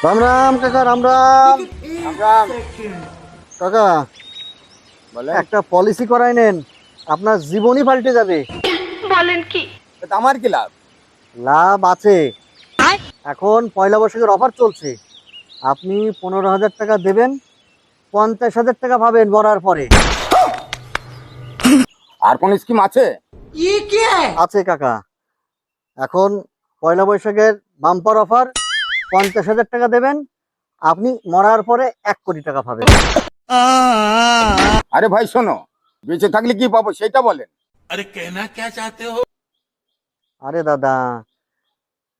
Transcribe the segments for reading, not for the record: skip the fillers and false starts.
राम राम काका राम राम রাম রাম। কাকা বলেন। একটা পলিসি করাই নেন, আপনার জীবনই পাল্টে যাবে। তো আমার কি লাভ? লাভ আছে। এখন পয়লা বৈশাখের অফার চলছে। আপনি 15,000 টাকা দেবেন, 50,000 টাকা পাবেন মরার পরে। আর কোন স্কিম আছে? আছে কাকা। এখন পয়লা বৈশাখের বাম্পার অফার, 50,000 টাকা দেবেন, আপনি মরার পরে 1 কোটি টাকা পাবেন। আরে ভাই শোনো, বেঁচে থাকলে কি পাবো সেটা বলেন। अरे कहना क्या चाहते हो? আরে দাদা,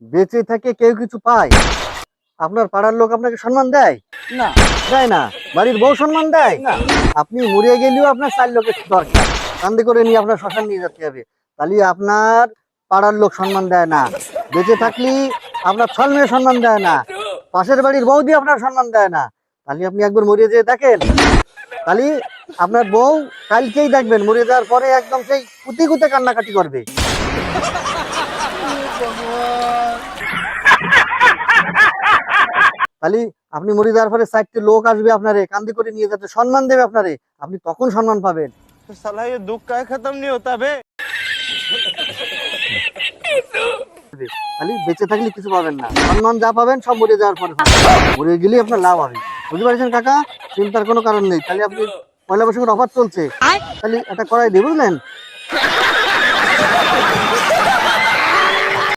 বেঁচে থেকে কেউ কিছু পায়? আপনার পাড়ার লোক আপনাকে সম্মান দেয়? না দেয় না। বাড়ির বউ সম্মান দেয়? না। আপনি মরিয়া গেলেও আপনার 4 লোকের দরকার, কান্দে করে নিয়ে আপনার শ্মশান নিয়ে যেতে হবে। তাহলে আপনার পাড়ার লোক সম্মান দেয় না। বেঁচে থাকলে আপনার ছল মেয়ে সম্মান দেয় না। পাশের বাড়ির বৌদি আপনার সম্মান দেয় না। তাহলে আপনি একবার মরিয়ে যেয়ে দেখেন। তাহলে আপনার বউ কালকেই দেখবেন মরিয়ে যাওয়ার পরে একদম সেই কুতি কুতে কান্নাকাটি করবে। তাহলে আপনি মরে যাওয়ার পরে 4টে লোক আসবে আপনারে কান্দি করে নিয়ে যাতে সম্মান দেবে আপনারে, আপনি তখন সম্মান পাবেন। साला ये दुख का खत्म नहीं होता बे। তাহলে বেঁচে থাকলে কিছু পাবেন না, সম্মান যা পাবেন সব মরে যাওয়ার পরে পাবেন। মরে গেলেই আপনার লাভ হবে। বুঝতে পারছেন কাকা? চিন্তার কোনো কারণ নেই। তাহলে আপনি পয়লা বৈশাখের অফার চলছে, তাহলে এটা করাই দিই, বুঝলেন?